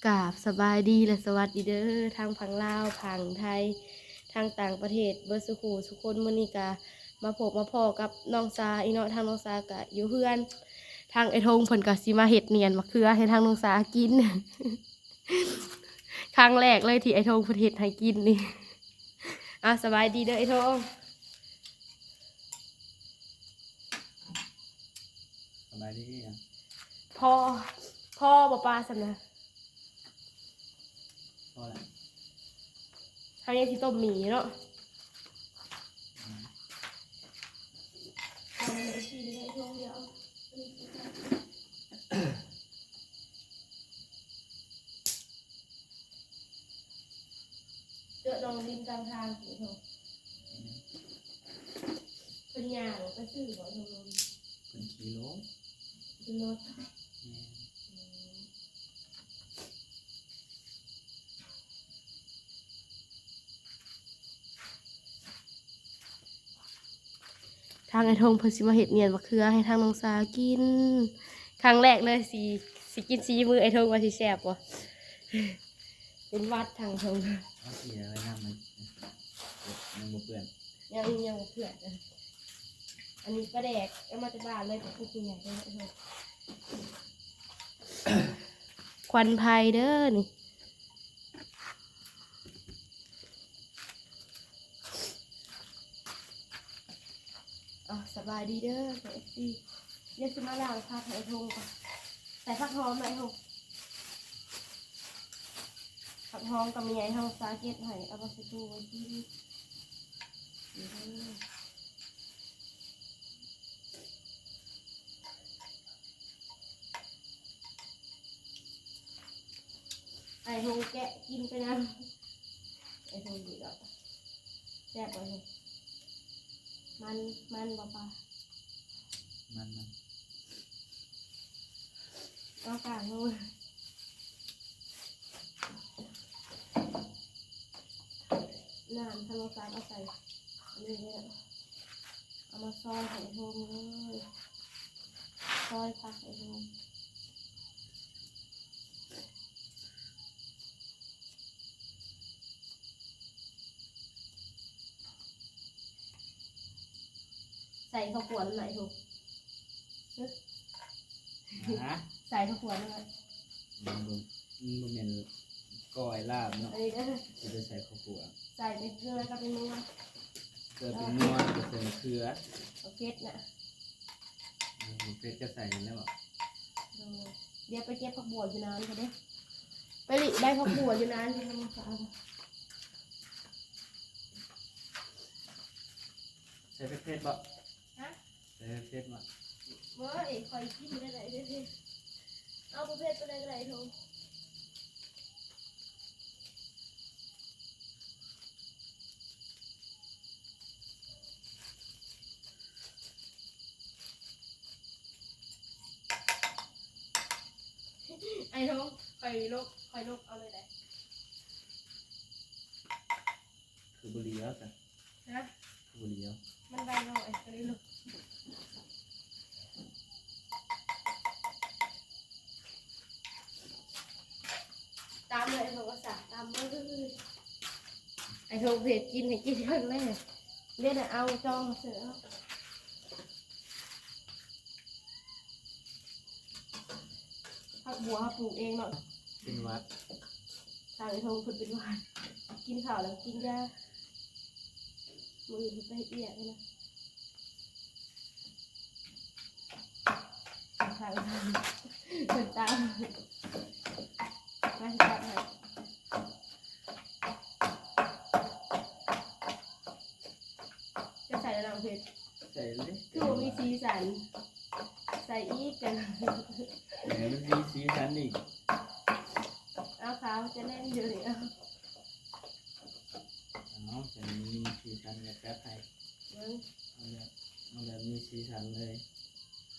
กราบสบายดีและสวัสดีเด้อทางพังลาวพังไทยทางต่างประเทศเบอร์สุขูสุคนมื้อนี้กะมาพบมาพ่อกับน้องซาอีเนาะทางน้องซากะอยู่เพื่อนทางไอ้ธงเพิ่นก็สิมาเฮ็ดเนียนมะเขือให้ทางน้องซากิน ครั้งแรกเลยที่ไอ้ธงเพิ่นเฮ็ดให้กินนี่สบายดีเด้อไอ้ธงสบายดีอ่ะพ่อบ่ปลาสำนะ พอแล้วทางนี้ที่ต้มหมี่เนาะเจอดองดินกลางทางสิเถอะเป็นยางก็ซื้อบ่ทงลมเป็นกิโลเป็นรถทางไอ้ธงเพิ่นสิมาเฮ็ดเนียนมะเขือให้ทางน้องสากินครั้งแรกเลยสิกินซีมือไอ้ธงว่าสิแซ่บบ่เป็นวัดทางธงเอาเสียไว้น้ำมันยังบ่เปื่อนยังบ่เพื่อนนะอันนี้ปลาแดกเอามาจากบ้านเลยแต่พูดใหญ่เลยไอ้ธงควันไฟเด้อนี่สบายดีเด้อเอฟซีเดี๋ยวจะมาล้างผักไอ้ธงก่อนใส่ผักหอมไหมธงผักหอมกับมีไอ้ธงซาเก็ตให้เอาไปใส่ตู้ไว้ที่นี่ไอ้ธงแกะกินไปนะไอ้ธงดีแล้วแซ่บไอ้ธงมันบ่ปะมันเอากลางเลยน้ำทะเลสาบเอาใส่นี่เนี่ยเอามาซอยไข่ทงเลยซอยผักไข่ทงใส่ข้าวขวดไหนถูกใส่ข้าวขวดไหนมันเป็นก้อยลาบเนาะจะใส่ข้าวคั่วใส่เป็นเกลือกับเป็นนัวเกลือเป็นนัวจะใส่เกลือเผ็ดน่ะเผ็ดจะใส่แล้วบ่เดี๋ยวไปเก็บผักบัวอยู่นานไปเด้ไปหลีได้ผักบัวอยู่นานที่ทำสาใส่เผ็ดบ่ใส่เผ็ดบ่เมื่อไอ้คอยกินได้ไหนได้เอาประเภทไปได้ไหนทงไอ้ทงคอยลกเอาเลยได้คือบุหรี่แล้วกันคือบุหรี่แล้วมันได้หน่อยก็เลยลกตามเลยไอ้ทงก็สั่งตามเลยไอ้ทงเผ็ดกินให้กินครั้งแรกเรียกเอาจองเสือผักบัวปลูกเองเนาะเป็นวัดทางไอ้ทงคนเป็นวัดกินข้าวแล้วกินยามือไปเอียดเลยนะทางเดินตามมาจับให้จะใส่ระดับเผ็ดใส่เลยคือมีสีสันใส่อีกกันมันมีสีสันอีกเอาขาวจะแน่นเยอะเลยเอาจะมีสีสันแบบแป๊บไทยเอาแบบมีสีสันเลย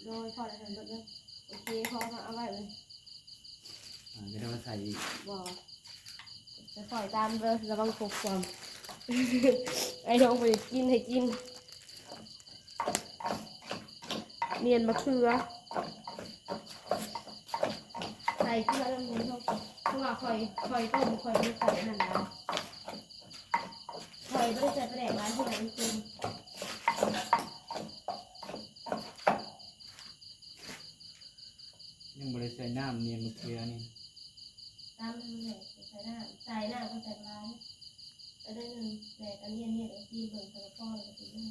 โดยพอแล้วกันเลยโอเคพอมาเอาไว้เลยไม่ต้องมาใส่อีกบอกจะปล่อยตามเลยระวังกบความไอ้ทองไปกินให้กินเนียนมะเขือใส่เกลือลงไป เพราะว่าคอยต้มคอยไม่ใส่นั่นนะคอยไม่ได้ใส่ปลาแดกร้านที่ไหนจริง ยังบริใส่น้ำเนี่ยมะเขือนี่ ตามมันแหละใส่หน้าก็ใส่ร้านแล้วได้หนึ่งแหลกอันนี้เดี๋ยวซีเบิ่งตะละก้อนแล้วก็ตีหน้า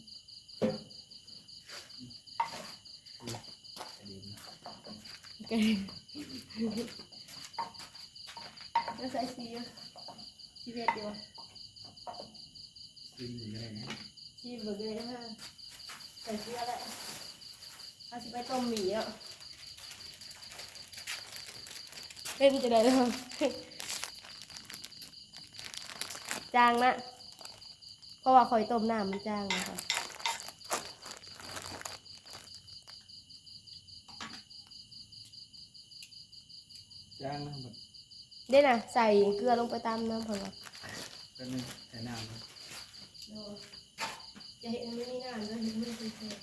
กระเด็น โอเคแล้วใส่ซีเวทดีวะ กินเหมือนกันเลยนะ ซีเบิ่งเลยนะฮะใส่เสื้อแหละเอาสิไปต้มหมี่อ่ะเป็นจะได้เลยจางนะเพราะว่าคอยต้มน้ำมันจางนะคะ จ้างนะแบบ เด้น่ะใส่เกลือลงไปตามน้ำผงอ่ะ ก็นึงใส่น้ำนะ จะเห็นมันไม่มีน้ำเลยเห็นมันเป็นเศษ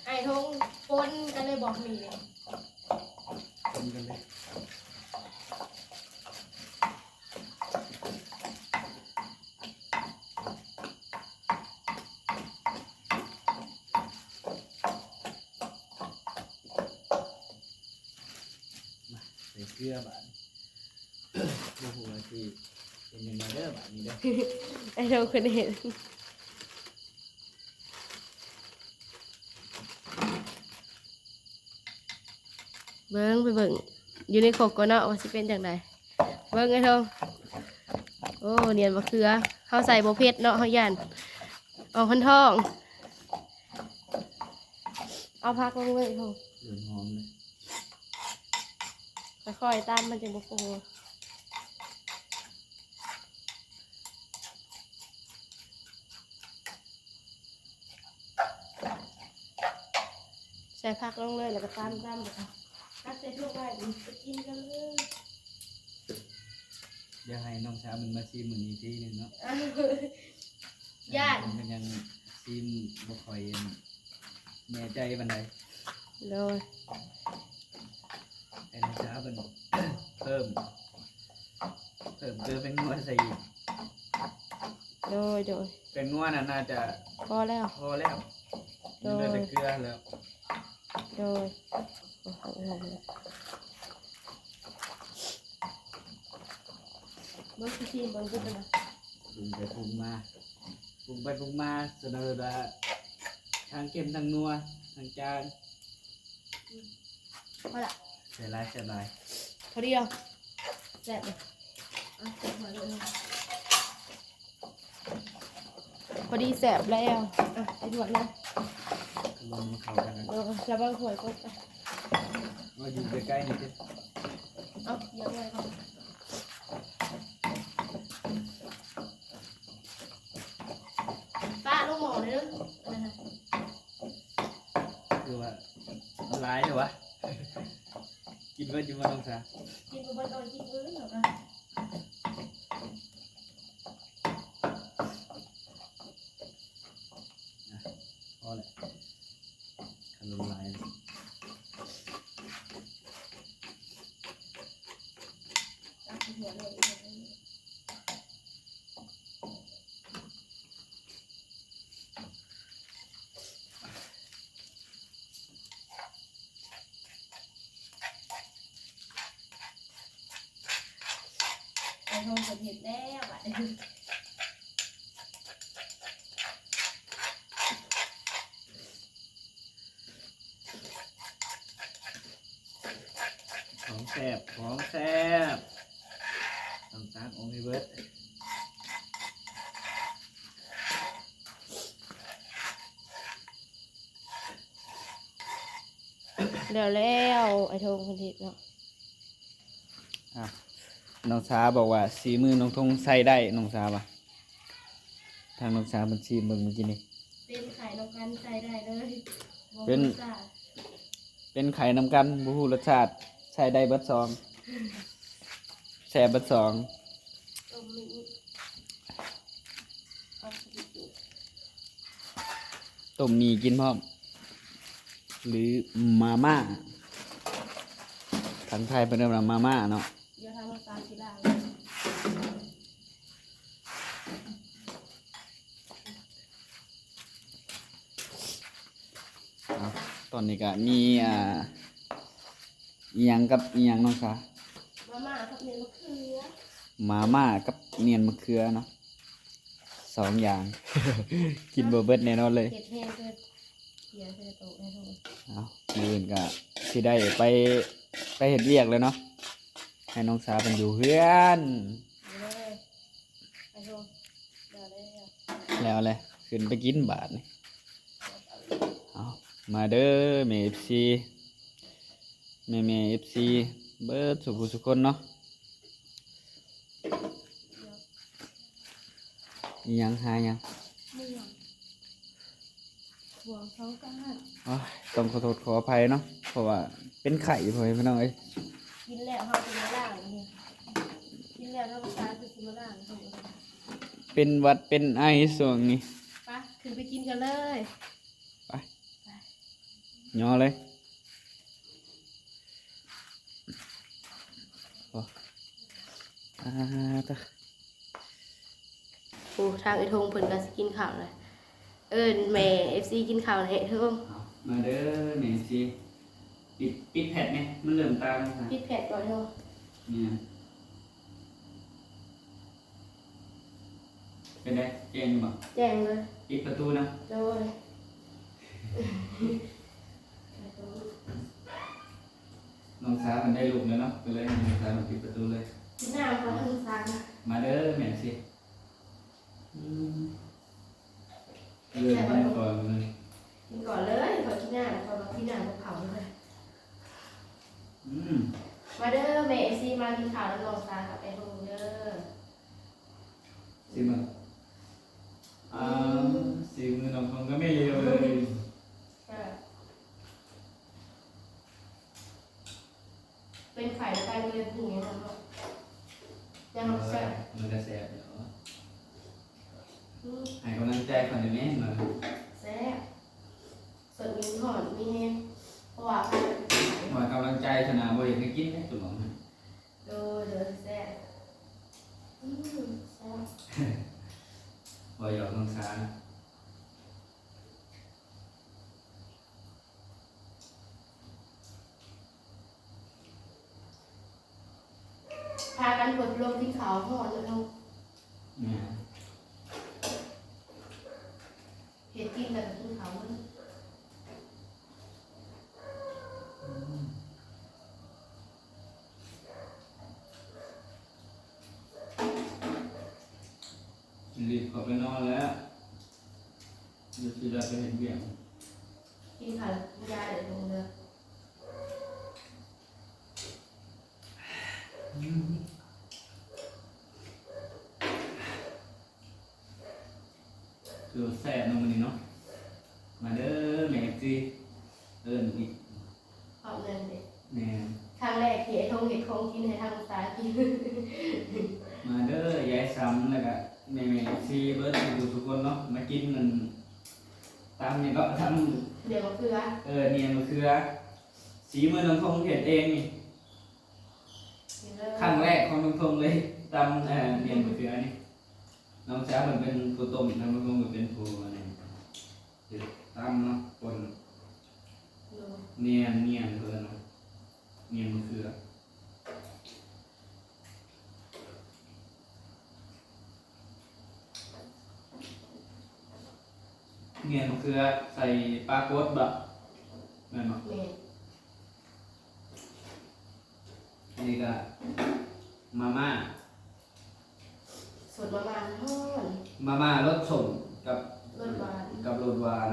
ไอ้ทงปนกันเลยบอกหมีเลย คนกันเลยมาใส่เกลือบาดโอ้โหที่เป็นยังไงเด้อบาดนี้เด้อ ไอ้ทงคนเห็นเบิ้งไปเบิ้งอยู่ในโคกก็เนาะว่าสิเป็นจังไดเบิ้งไอ้ทงโอ้เนียนมะเขือเขาใส่โบเพ็ดเนาะเขาย่านออกคันทองเอาพักลงเลยทง เหลืองหอมเลย ค่อยๆตามมันจะบุกโกใส่ผักลงเลยแล้วก็ตามเดี๋ยวตักเสร็จลงไปไปกินกันเลย เดี๋ยวให้น้องสาวมันมาชิมมือนี้ทีหนึงเนาะ ญาติ มันยังชิมบ่ค่อยแน่ใจปานใด เลย แต่น้องสาวมัน เพิ่มเกลือเป็นนัวใส่อีก โดย เป็นนัวน่ะน่าจะ พอแล้ว พอแล้วนี่เหลือแต่เกลือแล้ว โดยเมื่อกี้เบิ้งขึ้นไปนะ ปรุงไปปรุงมาปรุงไปปรุงมาเสนอว่าทางเค็มทางนัวทางจาง พอละ ใส่ลายใส่ลาย พอดีแล้วแซ่บเลยอ่ะเก็บหัวเลยพอดีแซ่บแล้วอ่ะไอ้ถั่วนะ ก็ลงมาเข้ากัน เออแล้วบางถั่วก็ไป ว่าอยู่ใกล้ๆนี่สิ เอาเยอะเลยครับป้าลูกหมอเลยเนอะนะคะ คือว่ามันลายเหรอวะ กินเบิดอยู่มาน้องสาว กินบนโดนกินพื้นเหรอคะ พอแหละขนมลายเลย เอาหัวเลย ไอ้โทงเห็นแล้วอ่ะ ของแซ่บของแซ่บต้องตามองค์ให้เบิด แล้วไอ้โทงคนเห็นเนาะ น้องสาบอกว่าสีมือน้องทงใส่ได้น้องสาป่ะทางน้องสาบัญชีเบิ่งเมื่อกี้นี่ เป็นไข่นกกันใส่ได้เลย เป็น เป็นไข่น้ำกันบูฮูรสชาติใส่ได้เบิดซองแซ่บเบิดซอง ต้มมีเอาสิจุ ต้มมีกินพร้อมหรือมาม่าทางไทยเป็นเรื่องมาม่าเนาะ เดี๋ยวทำน้ำตาลทีหลัง เอาตอนนี้ก็มีอีหยังกับอีหยังน้องสา มาม่าครับเนี่ยมะเขือ มาม่ากับเนียนมะเขือเนาะสองอย่าง กินบ่เบิดแน่นอนเลย เห็ดแห้งเกินเขียใส่โต๊ะให้ทุกคน เอามื้ออื่นก็สิได้ไปเฮ็ดเวียกแล้วเนาะให้น้องสาเป็นอยู่เฮือน เอาเลยไปทุกเดี๋ยวได้แล้ว แล้วเลยขึ้นไปกินบาทนี่เอามาเด้อแม่ FC แม่ FC เบิดสุขสุขคนเนาะอีหยังหาหยัง ม่วงบวงเขาก้าน โอ้ยต้องขอโทษขออภัยเนาะเพราะว่าเป็นไข่พ่อพี่น้องเอ้ย กินแล้วเขาจะมาล่างนี่กินแล้วน้ำตาลจะมาล่างทุกคน เป็นหวัดเป็นไอส่วงนี้ ไปขึ้นไปกินกันเลย ไปย่อเลยโอ้ตะ โอ้ทางไอ้ทงเพิ่นก็สิกินข้าวเลยแม่ FC กินข้าวให้เทิง เอามาเด้อแม่สิปิดแผ่นเนี่ยมันเริ่มตาแล้วค่ะ ปิดแผดก่อนเนาะ เนี่ยเป็นไงเก่งอยู่บ่ แจ้งเลย ปิดประตูนะ โดย น้องสาวมันได้ลูกแล้วเนาะก็เลยให้น้องสาวมาปิดประตูเลย กินน้ำเขาทั้งสางนะ มาเด้อแม่สิเลยไม่ก่อนเลย กินก่อนเลยขอกินน้ำก่อนมากินน้ำกับเขาเลย อืม มาเด้อแม่ FC มากินข้าวแล้วลองซากับไอ้ทงเด้อ สิมาสิมือน้องคงก็ไม่เร็วเลย เป็นไข่แล้วไปเรียนถึงอย่างนั้นเนาะยังแซ่บ มันจะแสบเดี๋ยวให้กำลังใจก่อนเดี๋ยวนี้มา แซ่บสดมีหอนมีแห้งเพราะว่า หน่อยกำลังใจชนะบ่เห็นให้กินได้ตัวน้อง เด้อแซ่บแซ่บ บ่หยอกน้องสาว พากันเปิดลมกินข้าวหอนเลยเนาะ เนี่ย เห็ดกินแบบกินข้าวมัน รีบเข้าไปนอนแล้วเดี๋ยวสิได้ไปเห็นเบี้ยง กินข้าวยาเดี๋ยวลงเด้อ คือแซ่บน้องมันนี่เนาะมาเด้อแม่จีอีก ขอบเงินเด็ก แม่ ครั้งแรกที่ไอ้ทงเห็ดคงกินให้ทางสากิน มาเด้อยายซ้ำแล้วก็แม่ซีเบิร์ดทุกคนเนาะมากินมันตามนี่ก็ท เดี๋ยวมาเกลือ ำเนียนมะเขือสีมือน้องทงเห็ดเองนี่ กินเลย ครั้งแรกของน้องทงเลยตำเนียนมะเขือนี่น้องสาวมันเป็นผู้ต้มน้องทงมันเป็นผู้อะไรเด็ดตำเนาะคน ดู เนียนเพื่อนเนาะเนียนมะเขือเนียนมะเขือใส่ปลากดแบบนั่นเนาะ แม่ นี่ก็มาม่า ส่วนประมาณห้อน มาม่ารสส้มกับ รสหวาน กับรสหวาน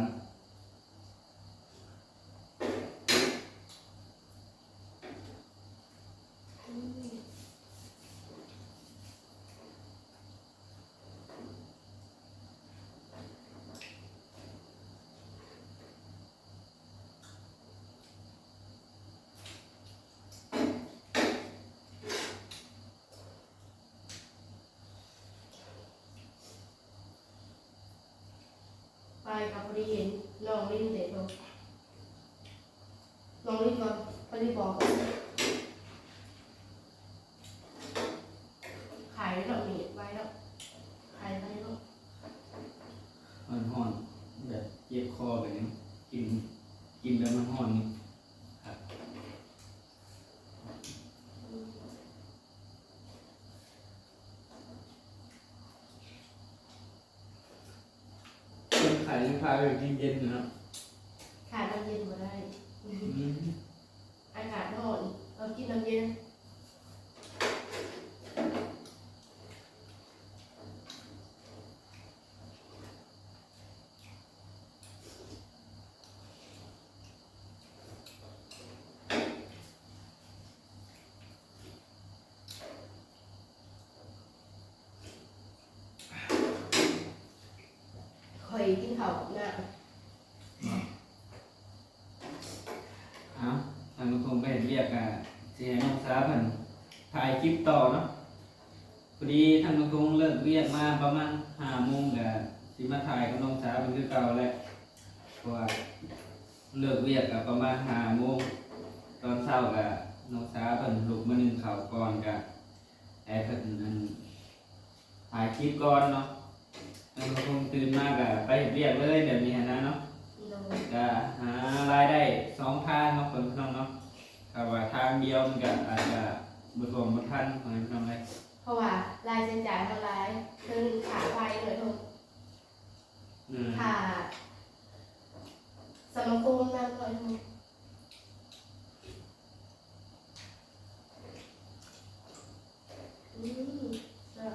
ไปครับพอดีเห็น ลองลิ้นเด็ดลงลองลิ้นก่อนพอดีบอกก่อนขายดอกนี้ไว้แล้วขายไปแล้ว มันห่อนแบบเจ็บคอแบบนี้กินแล้วมันห่อนนี่ครับคนขายยังพาไปเย็นๆอยู่เนาะ ขายน้ำเย็นมาได้ อืม อากาศร้อนเรากินน้ำเย็นคอยกินข้าวกับน้ำ เอาทางคงไปเห็นเรียกอะสิให้น้องสาวเพิ่นถ่ายคลิปต่อเนาะพอดีทางคงเลิกเรียกมาประมาณ5 โมงก็สิมาถ่ายกับน้องสาวเป็นคือเก่าแหละเพราะว่าเลิกเรียกก็ประมาณ5 โมงตอนเช้าก็น้องสาวเพิ่นลุกมานึ่งข้าวก่อนก็ให้เพิ่นถ่ายคลิปก่อนเนาะทางคงตื่นมาก็ไปเฮ็ดเรียกเลยแบบนี้หั้นนะเนาะ ก็หารายได้2 ทางเนาะคนพี่น้องเนาะถ้าว่าทางเดียวมันก็อาจจะบ่รวมบ่ทันของพี่น้องเลย เพราะว่ารายจ่ายเท่าไรคือขาไฟเลยทุก อืม ขาสมคมนั่นเลยทุกจะ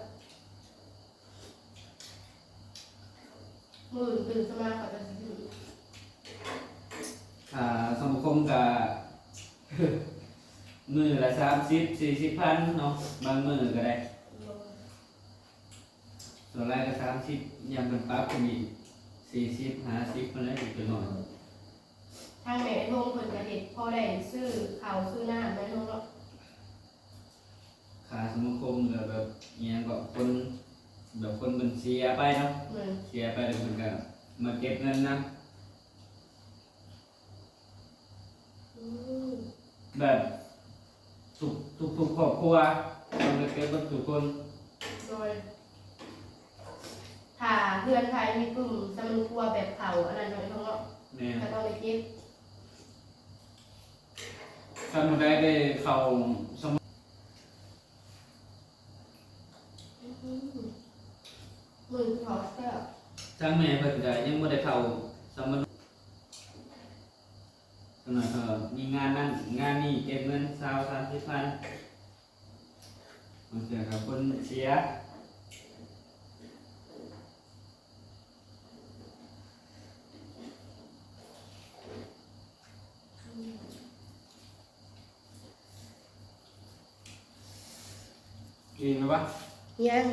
มื่นตื่นสมาก่อนจะถึง สังคมก็ มื้อละ30-40 พันเนาะบางมื้อก็ได้ส่วนแรกก็30ยามมันปรับขึ้นอีก40-50มันได้อีกตัวหน่อย ทางแม่ทงคนกระเด็ดพอได้ซื้อเขาซื้อหน้าแม่ทงเนาะ ค่าสมาคมก็แบบอิหยังก็คนแบบคนมันเสียไปเนาะ เหมือน เสียไปแล้วเพิ่นก็มาเก็บเงินนำ อืม แบบทุกครอบครัวต้องไปเก็บกับทุกคน โดยถ้าเพื่อนไทยมีกลุ่มสมุนครัวแบบเขาอันนั้นหน่อยทงเนาะ เนี่ย ก็ต้องไปเก็บ ถ้าหนูได้เข้าสม มือขอเสื้อ ทางแม่เพิ่นก็ยังบ่ได้เข้าสมนสมัยก็มีงานนั้นงานนี้เก็บเงิน20-30 พันบางเทื่อก็คนเสียกินไหมวะ ยัง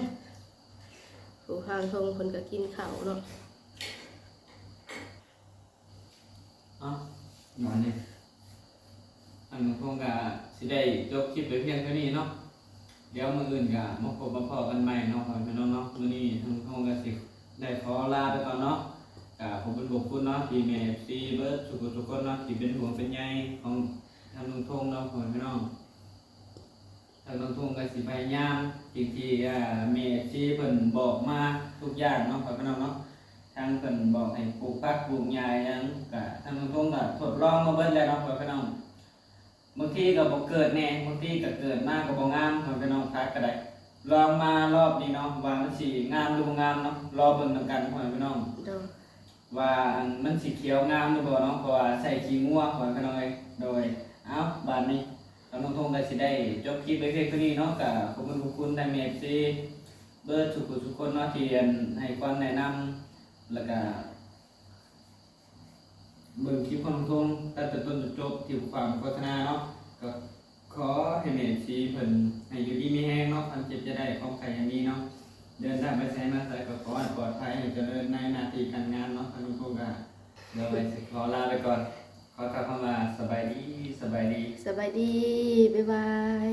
ผู้ทางทงคนก็กินเขาวเนาะ อ๋อหมอนนี่อันคงก็สิได้จบคลิปไปเพียงเท่านี้เนาะเดี๋ยวมื้ออื่นก็มาพบมาพอกันใหม่เนาะพ่อแม่พี่น้องเนาะมื้อนี้ทางคงก็สิได้ขอลาไปก่อนเนาะก็ขอบคุณเนาะที่แม่ FC เบิดทุกคนเนาะที่เป็นห่วงเป็นใยของทางลุงทงเนาะพ่อแม่พี่น้องทางลุงทงก็สิพยายามสิ่งที่แม่ FC เพิ่นบอกมาทุกอย่างเนาะพ่อแม่พี่น้องเนาะ ทางเพิ่นบอกให้ปลูกผักปลูกหญ้าหยังก็ทางตรงๆก็ทดลองมาเบิดแล้วเนาะพ่อพี่น้องบางทีก็บ่เกิดแน่บางทีก็เกิดมาก็บ่งามพ่อพี่น้องทักก็ได้ลองมารอบนี้เนาะว่ามันสิงามหรือบ่งามเนาะรอเบิ่งนำกันพ่อพี่น้อง โดย ว่ามันสิเขียวงามหรือบ่เนาะเพราะว่าใส่ขี้งัวพ่อพี่น้องเอ้ยโดยเอ้าบัดนี้ทางตรงๆก็สิได้จบคลิปไปเพียงเท่านี้เนาะก็ขอบคุณทาง FC เบิดทุกคนเนาะที่ให้ความแนะนำ แล้วก็เบิ่งคลิปของทงตั้งแต่ต้นจนจบที่ความโฆษณาเนาะก็ขอให้เมซีเพิ่นให้อยู่ดีมีแห้งเนาะความเจ็บจะได้ความไข่อย่างนี้เนาะเดินทางไปไสมาไสก็ขอให้ปลอดภัยให้เจริญในหน้าที่การงานเนาะท่านผู้ชมก็เดี๋ยวไปสิขอลาไปก่อนขอกล่าวคำว่าสบายดี สบายดี บ๊ายบาย